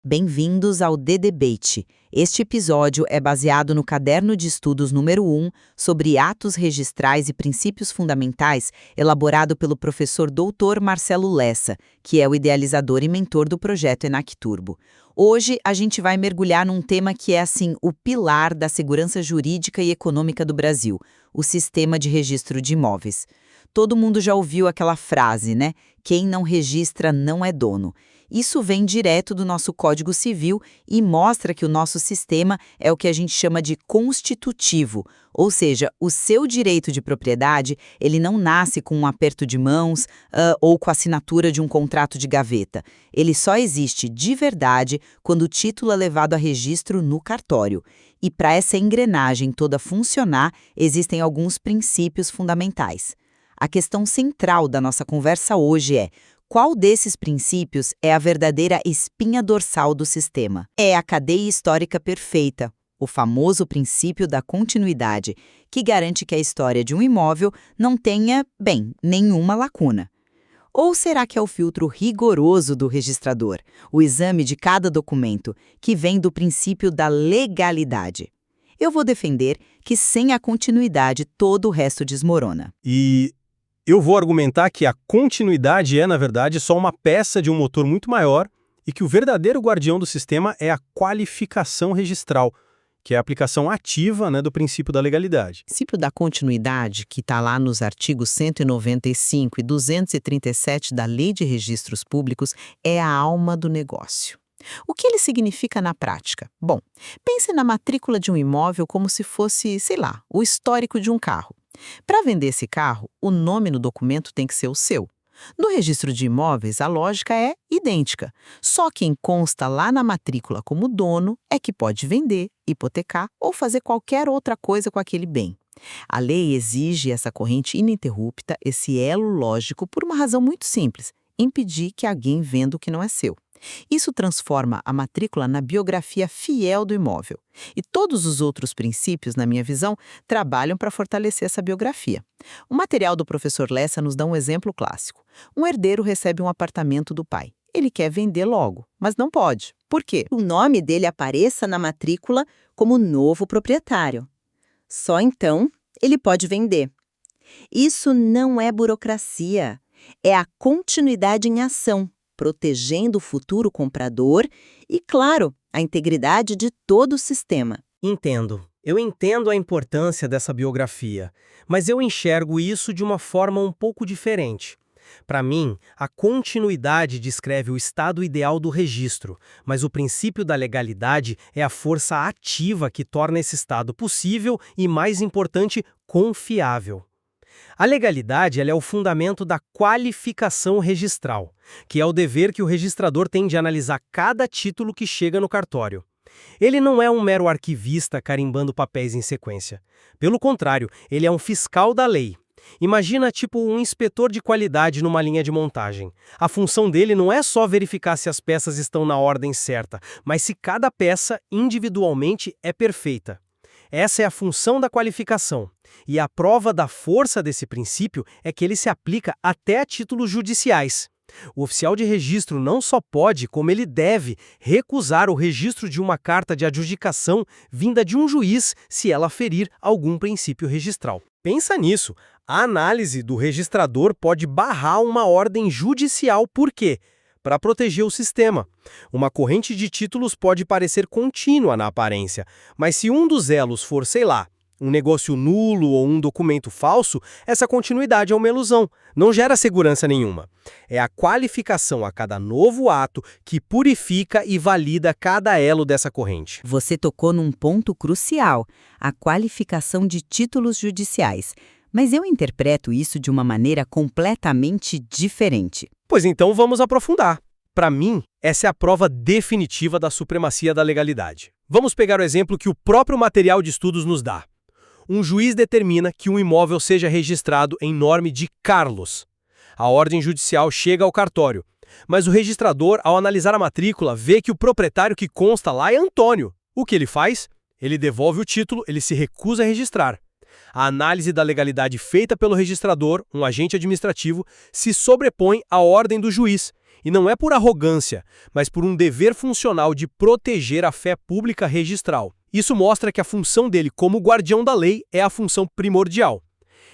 Bem-vindos ao The Debate. Este episódio é baseado no Caderno de Estudos número 1 sobre atos registrais e princípios fundamentais, elaborado pelo professor Dr. Marcelo Lessa, que é o idealizador e mentor do projeto ENAC Turbo. Hoje, a gente vai mergulhar num tema que é, assim, o pilar da segurança jurídica e econômica do Brasil, o sistema de registro de imóveis. Todo mundo já ouviu aquela frase, né? Quem não registra não é dono. Isso vem direto do nosso Código Civil e mostra que o nosso sistema é o que a gente chama de constitutivo, ou seja, o seu direito de propriedade, ele não nasce com um aperto de mãos ou com a assinatura de um contrato de gaveta. Ele só existe de verdade quando o título é levado a registro no cartório. E para essa engrenagem toda funcionar, existem alguns princípios fundamentais. A questão central da nossa conversa hoje é: qual desses princípios é a verdadeira espinha dorsal do sistema? É a cadeia histórica perfeita, o famoso princípio da continuidade, que garante que a história de um imóvel não tenha, nenhuma lacuna. Ou será que é o filtro rigoroso do registrador, o exame de cada documento, que vem do princípio da legalidade? Eu vou defender que sem a continuidade todo o resto desmorona. Eu vou argumentar que a continuidade é, na verdade, só uma peça de um motor muito maior e que o verdadeiro guardião do sistema é a qualificação registral, que é a aplicação ativa, do princípio da legalidade. O princípio da continuidade, que está lá nos artigos 195 e 237 da Lei de Registros Públicos, é a alma do negócio. O que ele significa na prática? Bom, pense na matrícula de um imóvel como se fosse, o histórico de um carro. Para vender esse carro, o nome no documento tem que ser o seu. No registro de imóveis, a lógica é idêntica. Só quem consta lá na matrícula como dono é que pode vender, hipotecar ou fazer qualquer outra coisa com aquele bem. A lei exige essa corrente ininterrupta, esse elo lógico, por uma razão muito simples: impedir que alguém venda o que não é seu. Isso transforma a matrícula na biografia fiel do imóvel. E todos os outros princípios, na minha visão, trabalham para fortalecer essa biografia. O material do professor Lessa nos dá um exemplo clássico. Um herdeiro recebe um apartamento do pai. Ele quer vender logo, mas não pode. Por quê? O nome dele apareça na matrícula como novo proprietário. Só então ele pode vender. Isso não é burocracia, é a continuidade em ação, protegendo o futuro comprador e, claro, a integridade de todo o sistema. Entendo. Eu entendo a importância dessa biografia, mas eu enxergo isso de uma forma um pouco diferente. Para mim, a continuidade descreve o estado ideal do registro, mas o princípio da legalidade é a força ativa que torna esse estado possível e, mais importante, confiável. A legalidade é o fundamento da qualificação registral, que é o dever que o registrador tem de analisar cada título que chega no cartório. Ele não é um mero arquivista carimbando papéis em sequência. Pelo contrário, ele é um fiscal da lei. Imagina um inspetor de qualidade numa linha de montagem. A função dele não é só verificar se as peças estão na ordem certa, mas se cada peça, individualmente, é perfeita. Essa é a função da qualificação. E a prova da força desse princípio é que ele se aplica até a títulos judiciais. O oficial de registro não só pode, como ele deve, recusar o registro de uma carta de adjudicação vinda de um juiz se ela ferir algum princípio registral. Pensa nisso. A análise do registrador pode barrar uma ordem judicial. Por quê? Para proteger o sistema. Uma corrente de títulos pode parecer contínua na aparência, mas se um dos elos for, um negócio nulo ou um documento falso, essa continuidade é uma ilusão, não gera segurança nenhuma. É a qualificação a cada novo ato que purifica e valida cada elo dessa corrente. Você tocou num ponto crucial, a qualificação de títulos judiciais. Mas eu interpreto isso de uma maneira completamente diferente. Pois então vamos aprofundar. Para mim, essa é a prova definitiva da supremacia da legalidade. Vamos pegar o exemplo que o próprio material de estudos nos dá. Um juiz determina que um imóvel seja registrado em nome de Carlos. A ordem judicial chega ao cartório, mas o registrador, ao analisar a matrícula, vê que o proprietário que consta lá é Antônio. O que ele faz? Ele devolve o título, ele se recusa a registrar. A análise da legalidade feita pelo registrador, um agente administrativo, se sobrepõe à ordem do juiz. E não é por arrogância, mas por um dever funcional de proteger a fé pública registral. Isso mostra que a função dele como guardião da lei é a função primordial.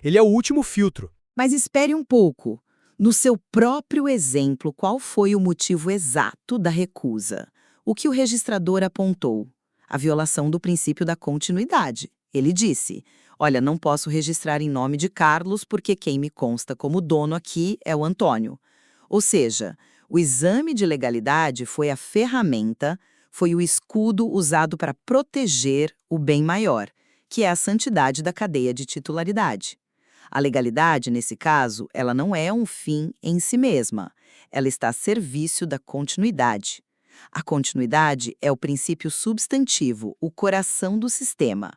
Ele é o último filtro. Mas espere um pouco. No seu próprio exemplo, qual foi o motivo exato da recusa? O que o registrador apontou? A violação do princípio da continuidade. Ele disse: olha, não posso registrar em nome de Carlos porque quem me consta como dono aqui é o Antônio. Ou seja, o exame de legalidade foi a ferramenta, foi o escudo usado para proteger o bem maior, que é a santidade da cadeia de titularidade. A legalidade, nesse caso, ela não é um fim em si mesma. Ela está a serviço da continuidade. A continuidade é o princípio substantivo, o coração do sistema.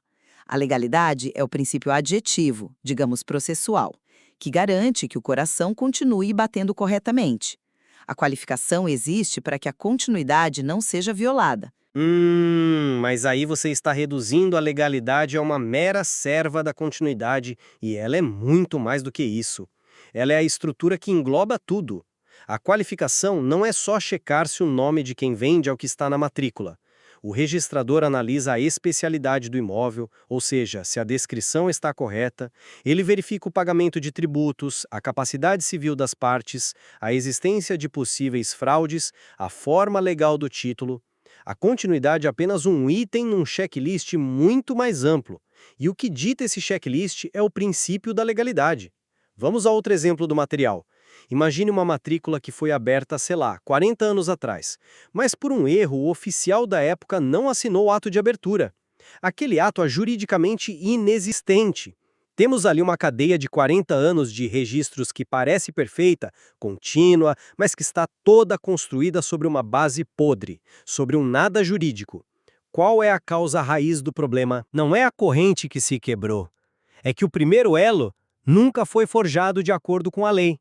A legalidade é o princípio adjetivo, digamos processual, que garante que o coração continue batendo corretamente. A qualificação existe para que a continuidade não seja violada. Mas aí você está reduzindo a legalidade a uma mera serva da continuidade, e ela é muito mais do que isso. Ela é a estrutura que engloba tudo. A qualificação não é só checar se o nome de quem vende é o que está na matrícula. O registrador analisa a especialidade do imóvel, ou seja, se a descrição está correta, ele verifica o pagamento de tributos, a capacidade civil das partes, a existência de possíveis fraudes, a forma legal do título. A continuidade é apenas um item num checklist muito mais amplo, e o que dita esse checklist é o princípio da legalidade. Vamos a outro exemplo do material. Imagine uma matrícula que foi aberta, sei lá, 40 anos atrás, mas por um erro o oficial da época não assinou o ato de abertura. Aquele ato é juridicamente inexistente. Temos ali uma cadeia de 40 anos de registros que parece perfeita, contínua, mas que está toda construída sobre uma base podre, sobre um nada jurídico. Qual é a causa raiz do problema? Não é a corrente que se quebrou. É que o primeiro elo nunca foi forjado de acordo com a lei.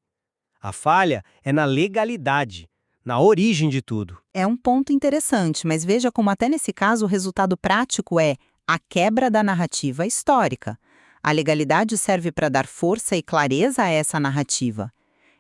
A falha é na legalidade, na origem de tudo. É um ponto interessante, mas veja como até nesse caso o resultado prático é a quebra da narrativa histórica. A legalidade serve para dar força e clareza a essa narrativa.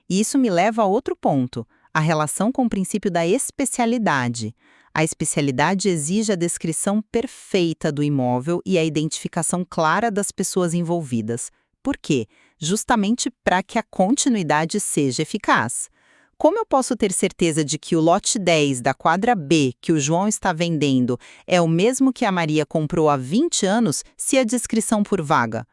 E isso me leva a outro ponto, a relação com o princípio da especialidade. A especialidade exige a descrição perfeita do imóvel e a identificação clara das pessoas envolvidas. Por quê? Justamente para que a continuidade seja eficaz. Como eu posso ter certeza de que o lote 10 da quadra B que o João está vendendo é o mesmo que a Maria comprou há 20 anos se a descrição por vaga?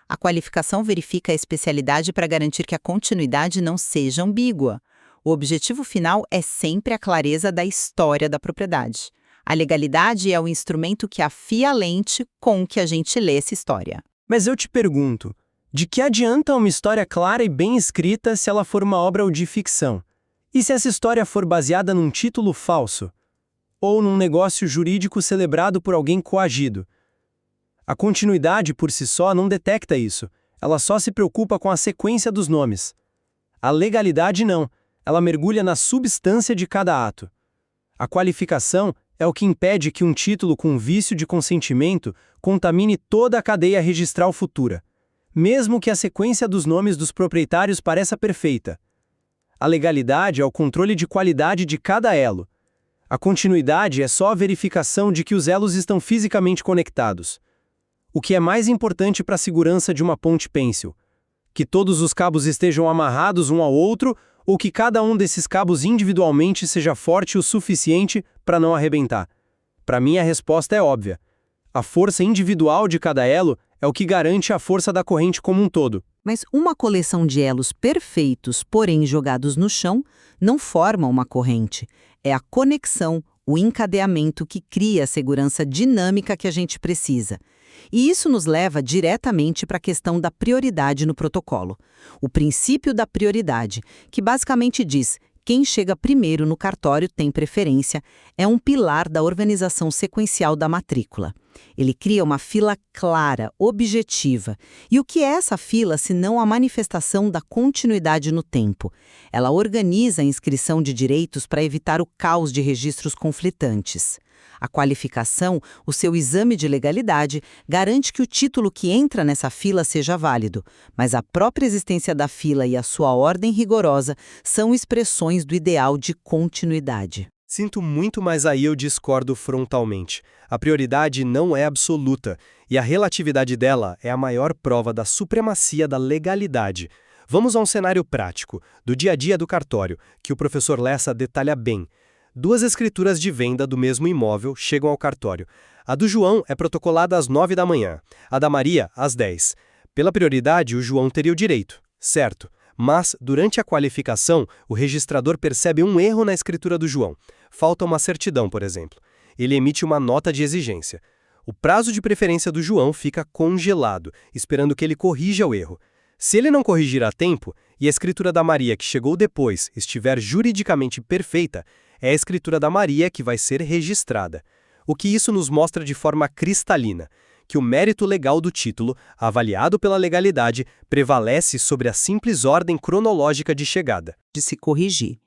A qualificação verifica a especialidade para garantir que a continuidade não seja ambígua. O objetivo final é sempre a clareza da história da propriedade. A legalidade é o instrumento que afia a lente com que a gente lê essa história. Mas eu te pergunto, de que adianta uma história clara e bem escrita se ela for uma obra de ficção? E se essa história for baseada num título falso? Ou num negócio jurídico celebrado por alguém coagido? A continuidade por si só não detecta isso, ela só se preocupa com a sequência dos nomes. A legalidade não, ela mergulha na substância de cada ato. A qualificação é o que impede que um título com vício de consentimento contamine toda a cadeia registral futura, mesmo que a sequência dos nomes dos proprietários pareça perfeita. A legalidade é o controle de qualidade de cada elo. A continuidade é só a verificação de que os elos estão fisicamente conectados. O que é mais importante para a segurança de uma ponte pêncil? Que todos os cabos estejam amarrados um ao outro ou que cada um desses cabos individualmente seja forte o suficiente para não arrebentar? Para mim a resposta é óbvia. A força individual de cada elo é o que garante a força da corrente como um todo. Mas uma coleção de elos perfeitos, porém jogados no chão, não forma uma corrente. É a conexão, o encadeamento que cria a segurança dinâmica que a gente precisa. E isso nos leva diretamente para a questão da prioridade no protocolo. O princípio da prioridade, que basicamente diz: quem chega primeiro no cartório tem preferência, é um pilar da organização sequencial da matrícula. Ele cria uma fila clara, objetiva. E o que é essa fila se não a manifestação da continuidade no tempo? Ela organiza a inscrição de direitos para evitar o caos de registros conflitantes. A qualificação, o seu exame de legalidade, garante que o título que entra nessa fila seja válido, mas a própria existência da fila e a sua ordem rigorosa são expressões do ideal de continuidade. Sinto muito, mas aí eu discordo frontalmente. A prioridade não é absoluta, e a relatividade dela é a maior prova da supremacia da legalidade. Vamos a um cenário prático, do dia a dia do cartório, que o professor Lessa detalha bem. 2 escrituras de venda do mesmo imóvel chegam ao cartório. A do João é protocolada às 9 da manhã, a da Maria às 10. Pela prioridade, o João teria o direito, certo? Mas, durante a qualificação, o registrador percebe um erro na escritura do João. Falta uma certidão, por exemplo. Ele emite uma nota de exigência. O prazo de preferência do João fica congelado, esperando que ele corrija o erro. Se ele não corrigir a tempo, e a escritura da Maria que chegou depois estiver juridicamente perfeita, é a escritura da Maria que vai ser registrada. O que isso nos mostra de forma cristalina? Que o mérito legal do título, avaliado pela legalidade, prevalece sobre a simples ordem cronológica de chegada. De se corrigir.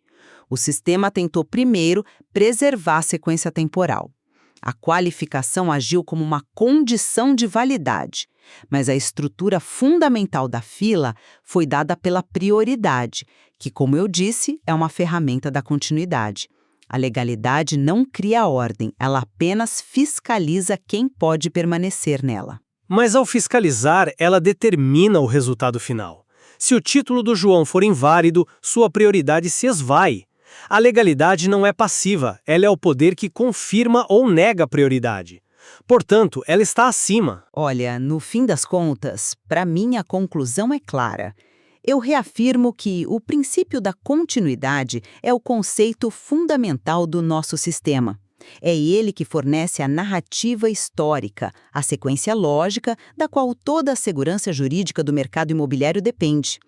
O sistema tentou primeiro preservar a sequência temporal. A qualificação agiu como uma condição de validade, mas a estrutura fundamental da fila foi dada pela prioridade, que, como eu disse, é uma ferramenta da continuidade. A legalidade não cria ordem, ela apenas fiscaliza quem pode permanecer nela. Mas ao fiscalizar, ela determina o resultado final. Se o título do João for inválido, sua prioridade se esvai. A legalidade não é passiva, ela é o poder que confirma ou nega a prioridade. Portanto, ela está acima. Olha, no fim das contas, para mim a conclusão é clara. Eu reafirmo que o princípio da continuidade é o conceito fundamental do nosso sistema. É ele que fornece a narrativa histórica, a sequência lógica da qual toda a segurança jurídica do mercado imobiliário depende.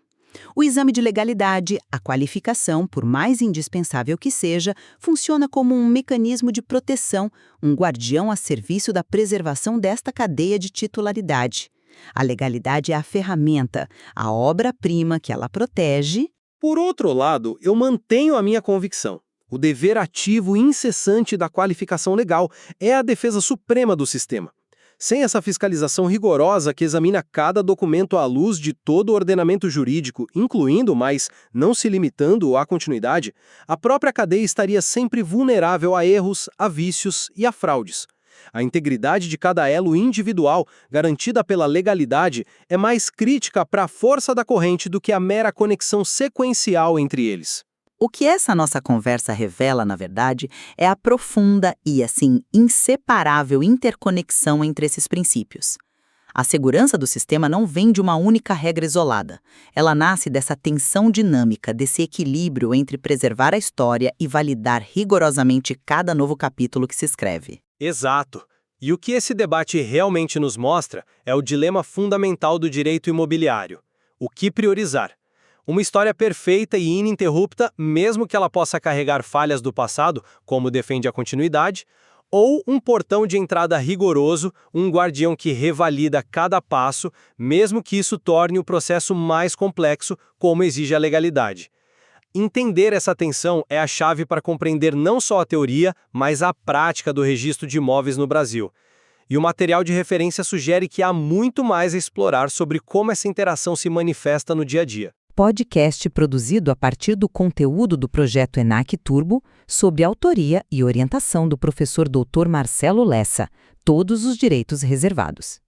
O exame de legalidade, a qualificação, por mais indispensável que seja, funciona como um mecanismo de proteção, um guardião a serviço da preservação desta cadeia de titularidade. A legalidade é a ferramenta, a obra-prima que ela protege. Por outro lado, eu mantenho a minha convicção. O dever ativo e incessante da qualificação legal é a defesa suprema do sistema. Sem essa fiscalização rigorosa que examina cada documento à luz de todo o ordenamento jurídico, incluindo, mas não se limitando à continuidade, a própria cadeia estaria sempre vulnerável a erros, a vícios e a fraudes. A integridade de cada elo individual, garantida pela legalidade, é mais crítica para a força da corrente do que a mera conexão sequencial entre eles. O que essa nossa conversa revela, na verdade, é a profunda e, assim, inseparável interconexão entre esses princípios. A segurança do sistema não vem de uma única regra isolada. Ela nasce dessa tensão dinâmica, desse equilíbrio entre preservar a história e validar rigorosamente cada novo capítulo que se escreve. Exato. E o que esse debate realmente nos mostra é o dilema fundamental do direito imobiliário. O que priorizar? Uma história perfeita e ininterrupta, mesmo que ela possa carregar falhas do passado, como defende a continuidade, ou um portão de entrada rigoroso, um guardião que revalida cada passo, mesmo que isso torne o processo mais complexo, como exige a legalidade. Entender essa tensão é a chave para compreender não só a teoria, mas a prática do registro de imóveis no Brasil. E o material de referência sugere que há muito mais a explorar sobre como essa interação se manifesta no dia a dia. Podcast produzido a partir do conteúdo do projeto ENAC Turbo, sob autoria e orientação do professor Dr. Marcelo Lessa, todos os direitos reservados.